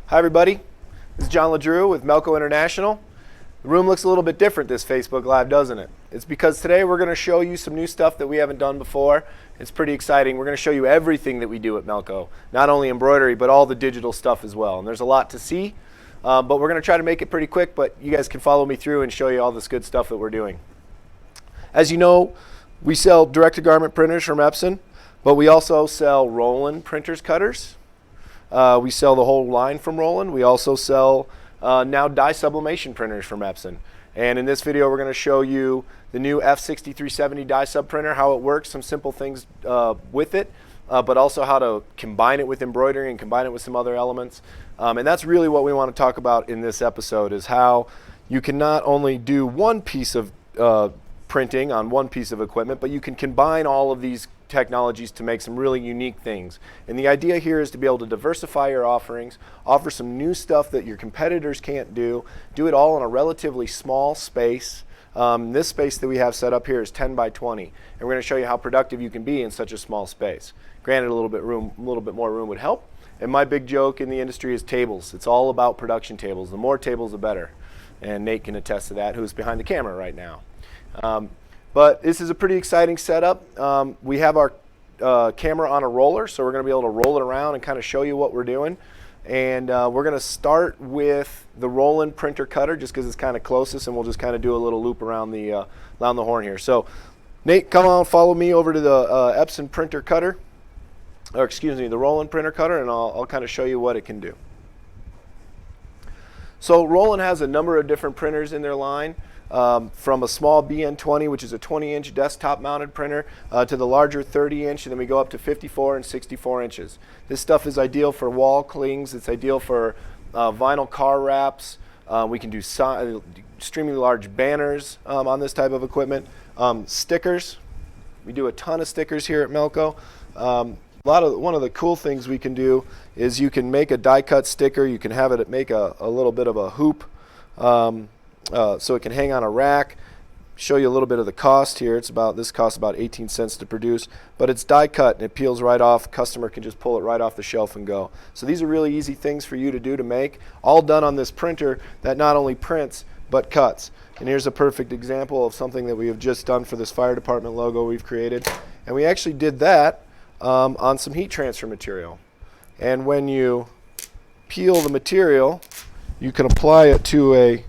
Hi everybody, this is John LeDrew with Melco International. The room looks a little bit different this Facebook Live, doesn't it? It's because today we're going to show you some new stuff that we haven't done before. It's pretty exciting. We're going to show you everything that we do at Melco, not only embroidery but all the digital stuff as well. And there's a lot to see, but we're going to try to make it pretty quick, but you guys can follow me through and show you all this good stuff that we're doing. As you know, we sell direct-to-garment printers from Epson, but we also sell Roland printers cutters. We sell the whole line from Roland. We also sell now dye sublimation printers from Epson. And in this video we're going to show you the new F2370 dye sub printer, how it works, some simple things with it, but also how to combine it with embroidery and combine it with some other elements. And that's really what we want to talk about in this episode, is how you can not only do one piece of printing on one piece of equipment, but you can combine all of these technologies to make some really unique things. And the idea here is to be able to diversify your offerings, offer some new stuff that your competitors can't do it all in a relatively small space. This space that we have set up here is 10 by 20, and we're going to show you how productive you can be in such a small space. Granted, a little bit more room would help. And my big joke in the industry is tables. It's all about production tables. The more tables, the better. And Nate can attest to that, who's behind the camera right now. But this is a pretty exciting setup. We have our camera on a roller, so we're going to be able to roll it around and kind of show you what we're doing. And we're going to start with the Roland printer cutter, just because it's kind of closest, and we'll just kind of do a little loop around the horn here. So Nate, come on, follow me over to the Epson printer cutter, or excuse me, the Roland printer cutter, and I'll kind of show you what it can do. So Roland has a number of different printers in their line. From a small BN20, which is a 20-inch desktop mounted printer, to the larger 30-inch, and then we go up to 54 and 64 inches. This stuff is ideal for wall clings. It's ideal for vinyl car wraps. We can do extremely large banners on this type of equipment. Stickers. We do a ton of stickers here at Melco. One of the cool things we can do is you can make a die cut sticker. You can have it make a little bit of a hoop. So it can hang on a rack. Show you a little bit of the cost here. This costs about 18 cents to produce, but it's die cut and it peels right off. Customer can just pull it right off the shelf and go. So these are really easy things for you to do, to make, all done on this printer that not only prints but cuts. And here's a perfect example of something that we have just done for this fire department logo we've created. And we actually did that on some heat transfer material. And when you peel the material, you can apply it to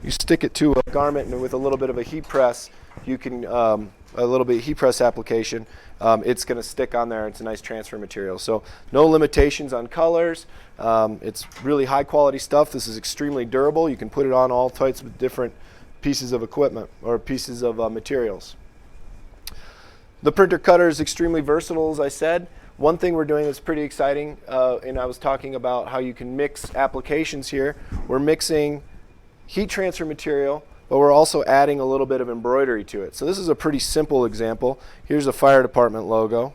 you stick it to a garment, and with a little bit of a heat press, you can, a little bit of heat press application, it's going to stick on there. It's a nice transfer material. So no limitations on colors. It's really high quality stuff. This is extremely durable. You can put it on all types of different pieces of equipment or pieces of materials. The printer cutter is extremely versatile, as I said. One thing we're doing that's pretty exciting, and I was talking about how you can mix applications here. We're mixing heat transfer material, but we're also adding a little bit of embroidery to it. So this is a pretty simple example. Here's a fire department logo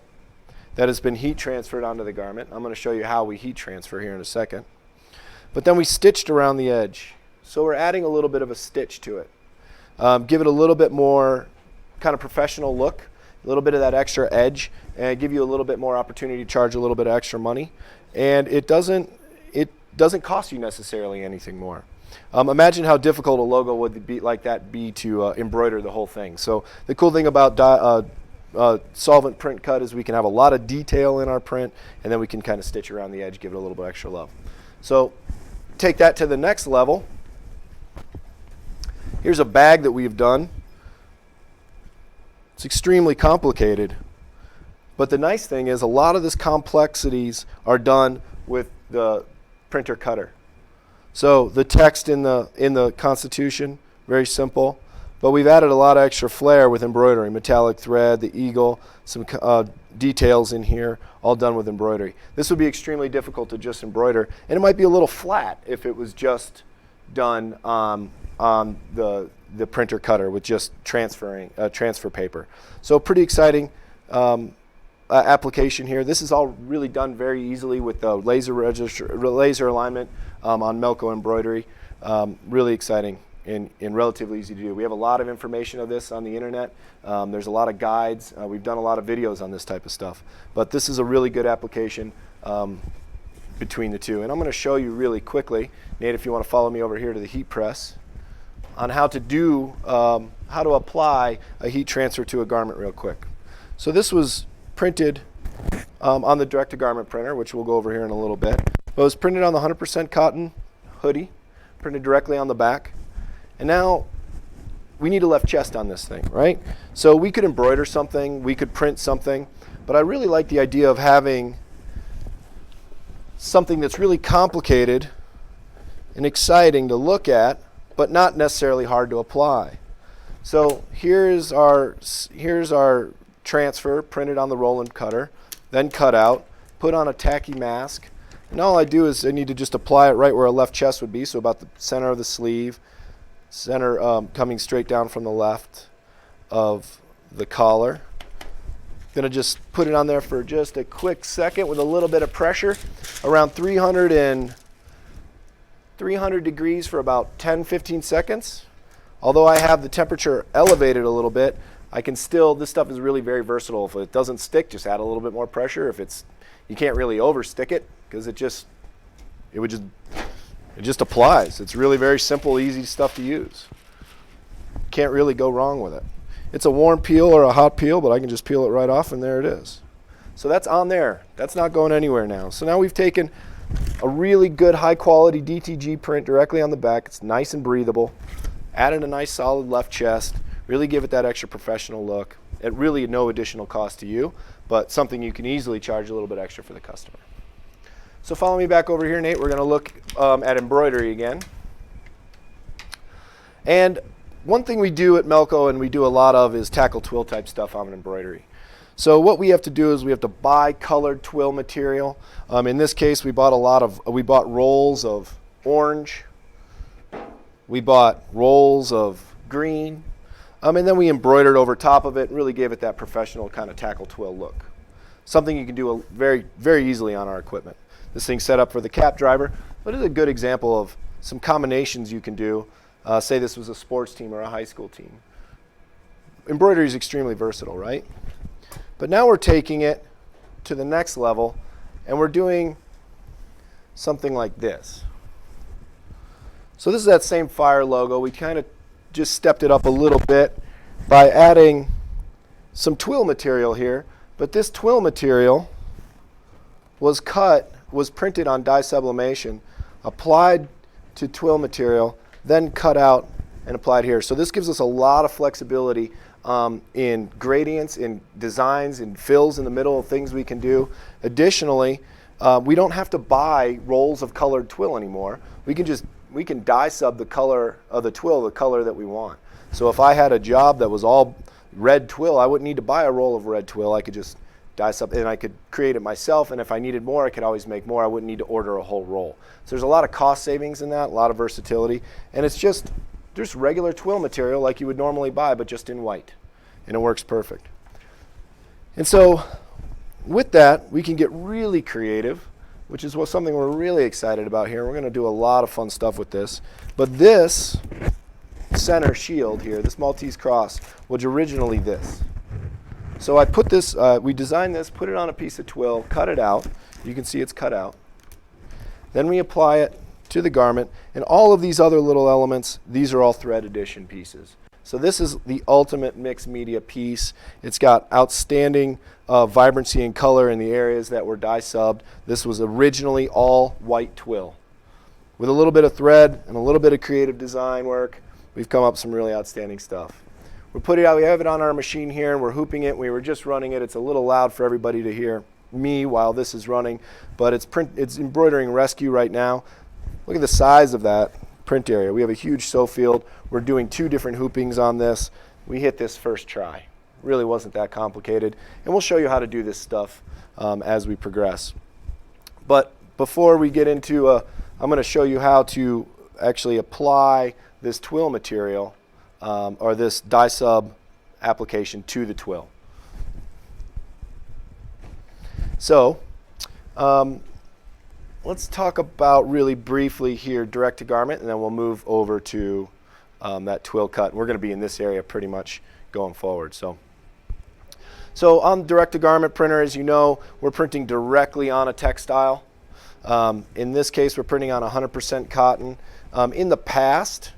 that has been heat transferred onto the garment. I'm going to show you how we heat transfer here in a second. But then we stitched around the edge. So we're adding a little bit of a stitch to it. Give it a little bit more kind of professional look, a little bit of that extra edge, and give you a little bit more opportunity to charge a little bit of extra money. And it doesn't cost you necessarily anything more. Imagine how difficult a logo would be to embroider the whole thing. So the cool thing about solvent print cut is we can have a lot of detail in our print, and then we can kind of stitch around the edge, give it a little bit extra love. So take that to the next level. Here's a bag that we've done. It's extremely complicated, but the nice thing is a lot of these complexities are done with the printer cutter. So the text in the Constitution, very simple, but we've added a lot of extra flair with embroidery, metallic thread, the eagle, some details in here, all done with embroidery. This would be extremely difficult to just embroider, and it might be a little flat if it was just done on the printer cutter with just transfer paper. So pretty exciting application here. This is all really done very easily with the laser alignment on Melco Embroidery. Really exciting and relatively easy to do. We have a lot of information of this on the internet. There's a lot of guides. We've done a lot of videos on this type of stuff. But this is a really good application. between the two. And I'm going to show you really quickly, Nate, if you want to follow me over here to the heat press, on how to apply a heat transfer to a garment real quick. So this was printed on the direct-to-garment printer, which we'll go over here in a little bit. But it was printed on the 100% cotton hoodie, printed directly on the back. And now we need a left chest on this thing, right? So we could embroider something, we could print something, but I really like the idea of having something that's really complicated and exciting to look at, but not necessarily hard to apply. So here's our transfer printed on the Roland cutter, then cut out, put on a tacky mask, and all I do is I need to just apply it right where a left chest would be, so about the center of the sleeve, center coming straight down from the left of the collar. Gonna just put it on there for just a quick second with a little bit of pressure, around 300 degrees for about 10-15 seconds. Although I have the temperature elevated a little bit, I can still, this stuff is really very versatile. If it doesn't stick, just add a little bit more pressure. If it's, you can't really overstick it because it just applies. It's really very simple, easy stuff to use. Can't really go wrong with it. It's a warm peel or a hot peel, but I can just peel it right off and there it is. So that's on there. That's not going anywhere now. So now we've taken a really good high quality DTG print directly on the back. It's nice and breathable. Added a nice solid left chest. Really give it that extra professional look. At really no additional cost to you, but something you can easily charge a little bit extra for the customer. So follow me back over here, Nate. We're going to look at embroidery again. And one thing we do at Melco, and we do a lot of, is tackle twill type stuff on embroidery. So what we have to do is we have to buy colored twill material. In this case, we bought rolls of orange. We bought rolls of green. And then we embroidered over top of it and really gave it that professional kind of tackle twill look. Something you can do very, very easily on our equipment. This thing's set up for the cap driver, but it's a good example of some combinations you can do. Say this was a sports team or a high school team. Embroidery is extremely versatile, right? But now we're taking it to the next level and we're doing something like this. So this is that same fire logo. We kind of just stepped it up a little bit by adding some twill material here, but this twill material was printed on dye sublimation, applied to twill material, then cut out and applied here. So this gives us a lot of flexibility in gradients, in designs, in fills in the middle of things we can do. Additionally, we don't have to buy rolls of colored twill anymore. We can dye sub the color of the twill, the color that we want. So if I had a job that was all red twill, I wouldn't need to buy a roll of red twill. I could just dye sub, and I could create it myself, and if I needed more, I could always make more. I wouldn't need to order a whole roll. So there's a lot of cost savings in that, a lot of versatility, and it's just regular twill material like you would normally buy, but just in white, and it works perfect. And so with that, we can get really creative, which is something we're really excited about here. We're going to do a lot of fun stuff with this. But this center shield here, this Maltese cross, was originally this. So I put this, we designed this, put it on a piece of twill, cut it out. You can see it's cut out. Then we apply it to the garment, and all of these other little elements, these are all thread addition pieces. So this is the ultimate mixed media piece. It's got outstanding vibrancy and color in the areas that were dye subbed. This was originally all white twill. With a little bit of thread and a little bit of creative design work, we've come up with some really outstanding stuff. We put it out, we have it on our machine here, and we're hooping it. We were just running it. It's a little loud for everybody to hear me while this is running, but it's embroidering rescue right now. Look at the size of that print area. We have a huge sew field. We're doing 2 different hoopings on this. We hit this first try. Really wasn't that complicated, and we'll show you how to do this stuff as we progress. But before we get into, I'm going to show you how to actually apply this twill material or this dye sub application to the twill. So let's talk about really briefly here direct to garment, and then we'll move over to that twill cut. We're going to be in this area pretty much going forward. So on direct to garment printer, as you know, we're printing directly on a textile. In this case, we're printing on 100% cotton. In the past,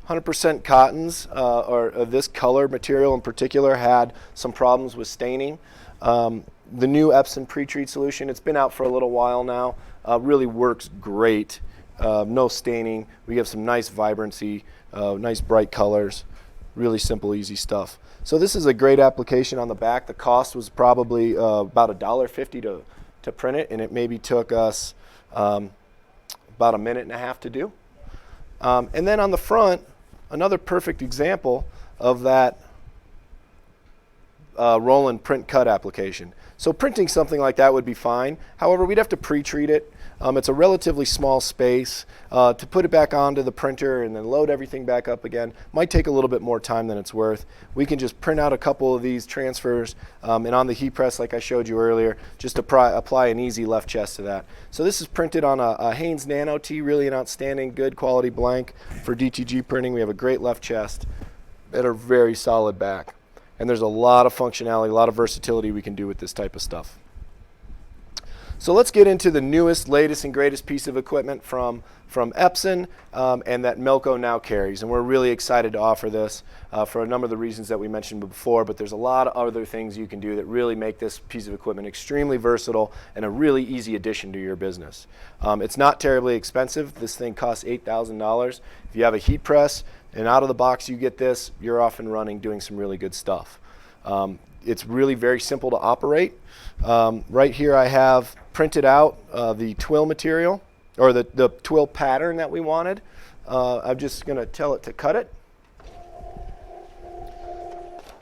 100% cottons, or this color material in particular, had some problems with staining. The new Epson pre-treat solution, it's been out for a little while now, really works great. No staining. We have some nice vibrancy, nice bright colors, really simple, easy stuff. So this is a great application on the back. The cost was probably about $1.50 to print it, and it maybe took us about 1.5 minutes to do. And then on the front, another perfect example of that Roland Print Cut application. So printing something like that would be fine. However, we'd have to pre-treat it. It's a relatively small space. To put it back onto the printer and then load everything back up again might take a little bit more time than it's worth. We can just print out a couple of these transfers, and on the heat press, like I showed you earlier, just apply an easy left chest to that. So this is printed on a Haynes Nano T, really an outstanding, good quality blank for DTG printing. We have a great left chest and a very solid back. And there's a lot of functionality, a lot of versatility we can do with this type of stuff. So let's get into the newest, latest, and greatest piece of equipment from Epson, and that Melco now carries. And we're really excited to offer this for a number of the reasons that we mentioned before, but there's a lot of other things you can do that really make this piece of equipment extremely versatile and a really easy addition to your business. It's not terribly expensive. This thing costs $8,000. If you have a heat press and out of the box you get this, you're off and running doing some really good stuff. It's really very simple to operate. Right here I have printed out the twill material, or the twill pattern that we wanted. I'm just going to tell it to cut it.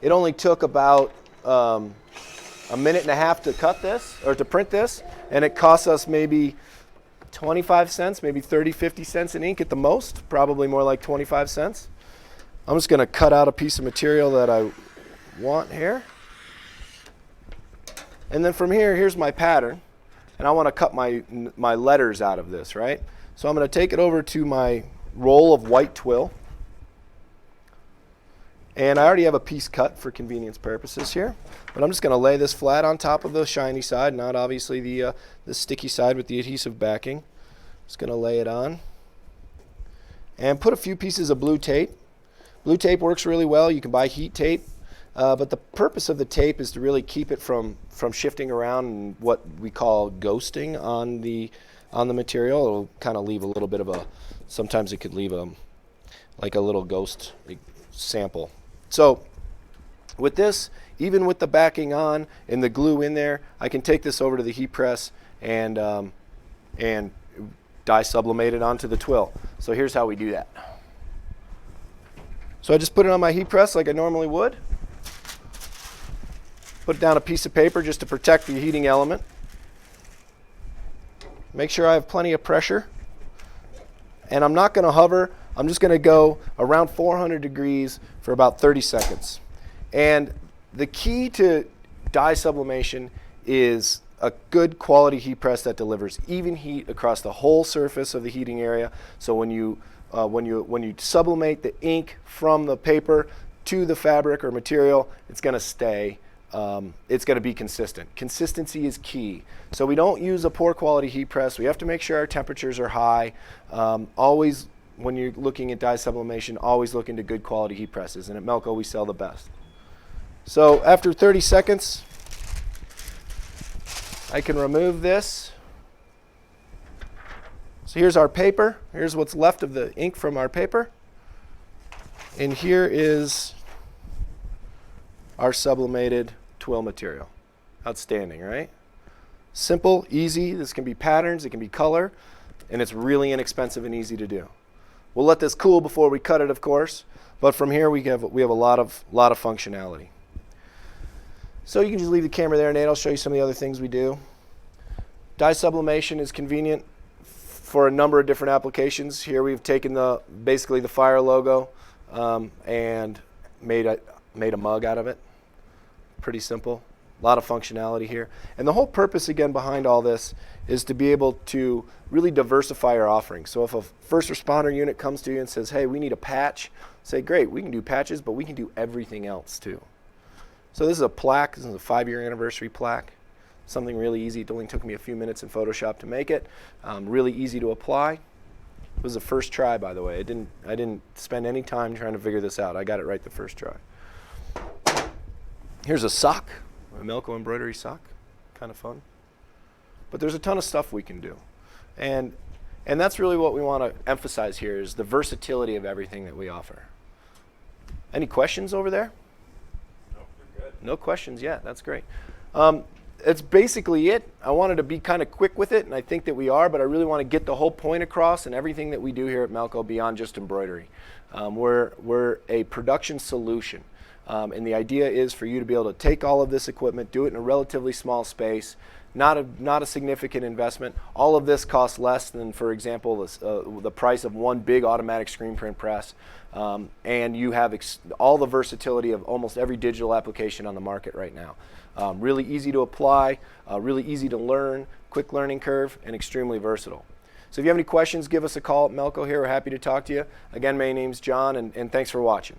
It only took about 1.5 minutes to cut this, or to print this, and it cost us maybe 25 cents, maybe 30, 50 cents in ink at the most, probably more like 25 cents. I'm just going to cut out a piece of material that I want here. And then from here, here's my pattern. And I want to cut my letters out of this, right? So I'm going to take it over to my roll of white twill. And I already have a piece cut for convenience purposes here. But I'm just going to lay this flat on top of the shiny side, not obviously the sticky side with the adhesive backing. Just going to lay it on. And put a few pieces of blue tape. Blue tape works really well. You can buy heat tape. But the purpose of the tape is to really keep it from shifting around and what we call ghosting on the material. It'll kind of leave a little bit of a, sometimes it could leave like a little ghost sample. So with this, even with the backing on and the glue in there, I can take this over to the heat press and dye sublimate it onto the twill. So here's how we do that. So I just put it on my heat press like I normally would. Put down a piece of paper just to protect the heating element. Make sure I have plenty of pressure. And I'm not going to hover. I'm just going to go around 400 degrees for about 30 seconds. And the key to dye sublimation is a good quality heat press that delivers even heat across the whole surface of the heating area. So when you sublimate the ink from the paper to the fabric or material, it's going to stay. It's going to be consistent. Consistency is key. So we don't use a poor quality heat press. We have to make sure our temperatures are high. Always, when you're looking at dye sublimation, always look into good quality heat presses. And at Melco, we sell the best. So after 30 seconds, I can remove this. So here's our paper. Here's what's left of the ink from our paper. And here is our sublimated twill material. Outstanding, right? Simple, easy. This can be patterns, it can be color, and it's really inexpensive and easy to do. We'll let this cool before we cut it, of course, but from here we have a lot of functionality. So you can just leave the camera there, Nate. I'll show you some of the other things we do. Dye sublimation is convenient for a number of different applications. Here we've taken basically the fire logo and made a mug out of it. Pretty simple. A lot of functionality here. And the whole purpose again behind all this is to be able to really diversify our offerings. So if a first responder unit comes to you and says, hey, we need a patch, say, great, we can do patches, but we can do everything else too. So this is a plaque. This is a 5-year anniversary plaque. something really easy. It only took me a few minutes in Photoshop to make it. Really easy to apply. It was the first try, by the way. I didn't spend any time trying to figure this out. I got it right the first try. Here's a sock, a Melco Embroidery sock. Kind of fun. But there's a ton of stuff we can do. And that's really what we want to emphasize here, is the versatility of everything that we offer. Any questions over there? No, we're good. No questions yet. That's great. That's basically it. I wanted to be kind of quick with it, and I think that we are, but I really want to get the whole point across and everything that we do here at Melco beyond just embroidery. We're a production solution, and the idea is for you to be able to take all of this equipment, do it in a relatively small space, not a significant investment. All of this costs less than, for example, the price of one big automatic screen print press, and you have all the versatility of almost every digital application on the market right now. Really easy to apply, really easy to learn, quick learning curve, and extremely versatile. So if you have any questions, give us a call at Melco here. We're happy to talk to you. Again, my name's John, and thanks for watching.